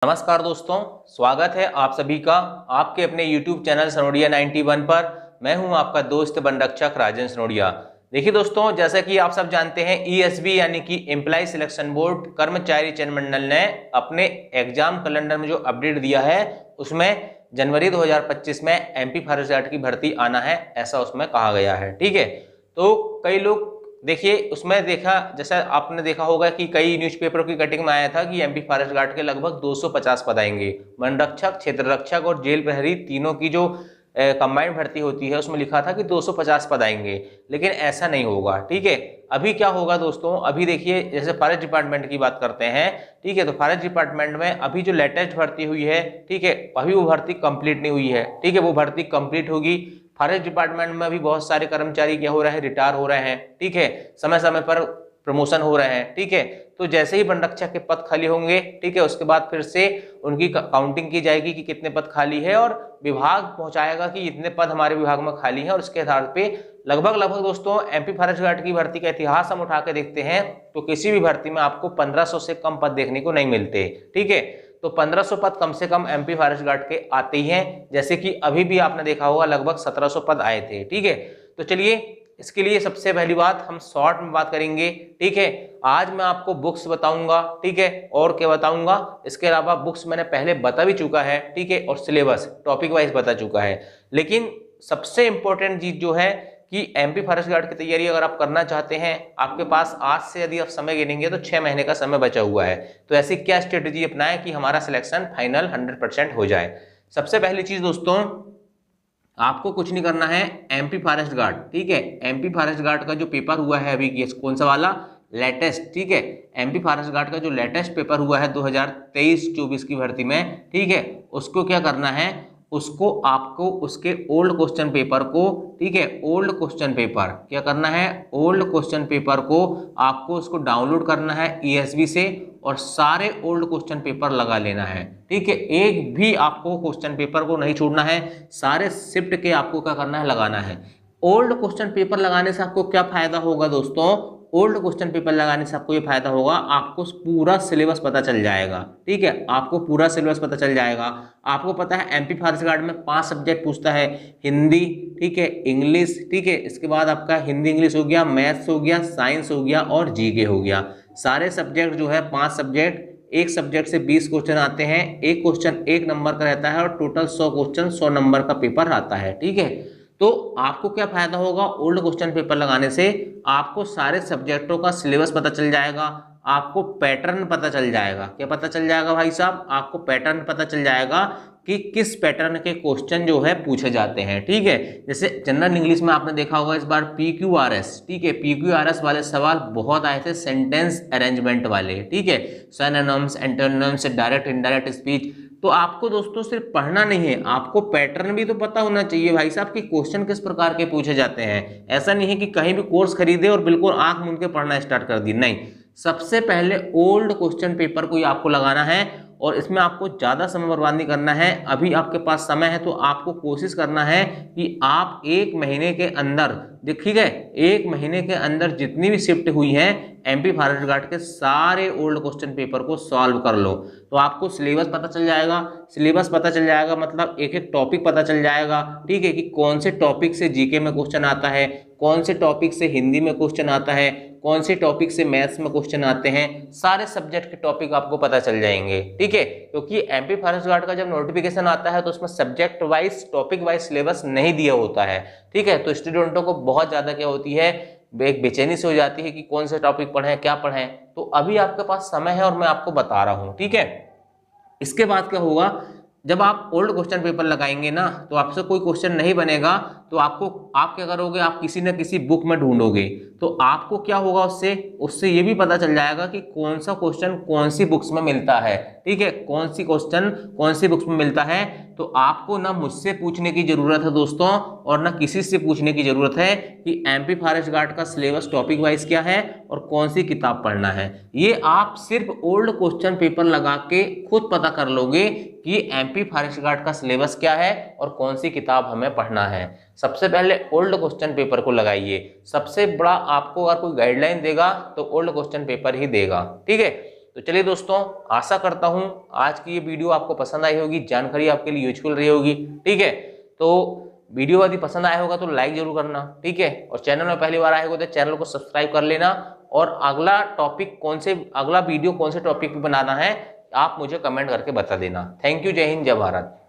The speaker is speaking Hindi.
नमस्कार दोस्तों, स्वागत है आप सभी का आपके अपने YouTube चैनल सनोडिया 91 पर। मैं हूं आपका दोस्त वन रक्षक राजेंद्र सनोडिया। देखिए दोस्तों, जैसा कि आप सब जानते हैं ESB यानी कि एम्प्लॉय सिलेक्शन बोर्ड कर्मचारी चयन मंडल ने अपने एग्जाम कैलेंडर में जो अपडेट दिया है उसमें जनवरी 2025 में MP फॉरेस्ट गार्ड की भर्ती आना है, ऐसा उसमें कहा गया है। ठीक है, तो कई लोग देखिए उसमें देखा, जैसा आपने देखा होगा कि कई न्यूज़पेपरों की कटिंग में आया था कि MP फॉरेस्ट गार्ड के लगभग 250 पद आएंगे। वन रक्षक, क्षेत्र रक्षक और जेल प्रहरी तीनों की जो कंबाइंड भर्ती होती है उसमें लिखा था कि 250 पद आएंगे, लेकिन ऐसा नहीं होगा। ठीक है, अभी क्या होगा दोस्तों, अभी देखिए जैसे फॉरेस्ट डिपार्टमेंट की बात करते हैं। ठीक है, तो फॉरेस्ट डिपार्टमेंट में अभी जो लेटेस्ट भर्ती हुई है, ठीक है, अभी वो भर्ती कंप्लीट नहीं हुई है। ठीक है, वो भर्ती कंप्लीट होगी। फॉरेस्ट डिपार्टमेंट में भी बहुत सारे कर्मचारी क्या हो रहे हैं, रिटायर हो रहे हैं। ठीक है, समय समय पर प्रमोशन हो रहे हैं। ठीक है, तो जैसे ही वन रक्षक के पद खाली होंगे, ठीक है, उसके बाद फिर से उनकी काउंटिंग की जाएगी कि कितने पद खाली है और विभाग पहुंचाएगा कि इतने पद हमारे विभाग में खाली है, और उसके आधार पे लगभग दोस्तों MP फॉरेस्ट गार्ड की भर्ती का इतिहास हम उठा के देखते हैं तो किसी भी भर्ती में आपको 1500 से कम पद देखने को नहीं मिलते। ठीक है, तो 1500 पद कम से कम MP फॉरेस्ट गार्ड के आते ही हैं, जैसे कि अभी भी आपने देखा होगा लगभग 1700 पद आए थे। ठीक है, तो चलिए इसके लिए सबसे पहली बात हम शॉर्ट में बात करेंगे। ठीक है, आज मैं आपको बुक्स बताऊंगा। ठीक है, और क्या बताऊंगा, इसके अलावा बुक्स मैंने पहले बता भी चुका है। ठीक है, और सिलेबस टॉपिक वाइज बता चुका है, लेकिन सबसे इंपॉर्टेंट चीज जो है कि MP फॉरेस्ट गार्ड की तैयारी अगर आप करना चाहते हैं, आपके पास आज से यदि आप समय गिनेंगे तो 6 महीने का समय बचा हुआ है। तो ऐसी क्या स्ट्रेटेजी अपनाएं कि हमारा सिलेक्शन फाइनल 100% हो जाए। सबसे पहली चीज दोस्तों, आपको कुछ नहीं करना है। MP फॉरेस्ट गार्ड, ठीक है, MP फॉरेस्ट गार्ड का जो पेपर हुआ है अभी, कौन सा वाला, लेटेस्ट। ठीक है, MP फॉरेस्ट गार्ड का जो लेटेस्ट पेपर हुआ है 2023-24 की भर्ती में, ठीक है, उसको क्या करना है, उसको आपको उसके ओल्ड क्वेश्चन पेपर को, ठीक है, ओल्ड क्वेश्चन पेपर क्या करना है, ओल्ड क्वेश्चन पेपर को आपको उसको डाउनलोड करना है ESB से और सारे ओल्ड क्वेश्चन पेपर लगा लेना है। ठीक है, एक भी आपको क्वेश्चन पेपर को नहीं छोड़ना है, सारे शिफ्ट के आपको क्या करना है, लगाना है। ओल्ड क्वेश्चन पेपर लगाने से आपको क्या फायदा होगा दोस्तों, ओल्ड क्वेश्चन पेपर लगाने से आपको ये फायदा होगा, आपको पूरा सिलेबस पता चल जाएगा। ठीक है, आपको पूरा सिलेबस पता चल जाएगा। आपको पता है MP फॉरेस्ट गार्ड में 5 सब्जेक्ट पूछता है, हिंदी, ठीक है, इंग्लिश, ठीक है, इसके बाद आपका हिंदी इंग्लिश हो गया, मैथ्स हो गया, साइंस हो गया और GK हो गया। सारे सब्जेक्ट जो है 5 सब्जेक्ट, एक सब्जेक्ट से 20 क्वेश्चन आते हैं, एक क्वेश्चन 1 नंबर का रहता है और टोटल 100 क्वेश्चन 100 नंबर का पेपर आता है। ठीक है, तो आपको क्या फायदा होगा, ओल्ड क्वेश्चन पेपर लगाने से आपको सारे सब्जेक्टों का सिलेबस पता चल जाएगा, आपको पैटर्न पता चल जाएगा। क्या पता चल जाएगा भाई साहब, आपको पैटर्न पता चल जाएगा कि किस पैटर्न के क्वेश्चन जो है पूछे जाते हैं। ठीक है, जैसे जनरल इंग्लिश में आपने देखा होगा इस बार PQRS, ठीक है, PQRS वाले सवाल बहुत आए थे, सेंटेंस अरेंजमेंट वाले। ठीक है, synonyms, antonyms, direct indirect speech. तो आपको दोस्तों सिर्फ पढ़ना नहीं है, आपको पैटर्न भी तो पता होना चाहिए भाई साहब कि क्वेश्चन किस प्रकार के पूछे जाते हैं। ऐसा नहीं है कि कहीं भी कोर्स खरीदे और बिल्कुल आंख मूंद के पढ़ना स्टार्ट कर दी, नहीं। सबसे पहले ओल्ड क्वेश्चन पेपर को ही आपको लगाना है और इसमें आपको ज़्यादा समय बर्बाद नहीं करना है। अभी आपके पास समय है तो आपको कोशिश करना है कि आप 1 महीने के अंदर, ठीक है, 1 महीने के अंदर जितनी भी शिफ्ट हुई हैं MP फॉरेस्ट गार्ड के सारे ओल्ड क्वेश्चन पेपर को सॉल्व कर लो। तो आपको सिलेबस पता चल जाएगा, सिलेबस पता चल जाएगा मतलब एक एक टॉपिक पता चल जाएगा। ठीक है, कि कौन से टॉपिक से GK में क्वेश्चन आता है, कौन से टॉपिक से हिंदी में क्वेश्चन आता है, कौन से टॉपिक से मैथ्स में क्वेश्चन आते हैं, सारे सब्जेक्ट के टॉपिक आपको पता चल जाएंगे। ठीक है, क्योंकि MP फॉरेस्ट गार्ड का जब नोटिफिकेशन आता है तो उसमें subject wise, topic wise syllabus नहीं दिया होता है। ठीक है, तो स्टूडेंटों को बहुत ज्यादा क्या होती है, एक बेचैनी से हो जाती है कि कौन से टॉपिक पढ़ें, क्या पढ़ें। तो अभी आपके पास समय है और मैं आपको बता रहा हूं। ठीक है, इसके बाद क्या होगा, जब आप ओल्ड क्वेश्चन पेपर लगाएंगे ना तो आपसे कोई क्वेश्चन नहीं बनेगा तो आप क्या करोगे, आप किसी न किसी बुक में ढूंढोगे। तो आपको क्या होगा, उससे ये भी पता चल जाएगा कि कौन सा क्वेश्चन कौन सी बुक्स में मिलता है। ठीक है, कौन सी क्वेश्चन कौन सी बुक्स में मिलता है। तो आपको ना मुझसे पूछने की जरूरत है दोस्तों और ना किसी से पूछने की जरूरत है कि MP फॉरेस्ट गार्ड का सिलेबस टॉपिक वाइज क्या है और कौन सी किताब पढ़ना है। ये आप सिर्फ ओल्ड क्वेश्चन पेपर लगा के खुद पता कर लोगे कि MP फॉरेस्ट गार्ड का सिलेबस क्या है और कौन सी किताब हमें पढ़ना है। सबसे पहले ओल्ड क्वेश्चन पेपर को लगाइए। सबसे बड़ा आपको अगर कोई गाइडलाइन देगा तो ओल्ड क्वेश्चन पेपर ही देगा। ठीक है, तो चलिए दोस्तों, आशा करता हूं आज की ये वीडियो आपको पसंद आई होगी, जानकारी आपके लिए यूजफुल रही होगी। ठीक है, तो वीडियो यदि पसंद आया होगा तो लाइक जरूर करना। ठीक है, और चैनल में पहली बार आए हो तो चैनल को सब्सक्राइब कर लेना। और अगला वीडियो कौन से टॉपिक पे बनाना है आप मुझे कमेंट करके बता देना। थैंक यू, जय हिंद, जय भारत।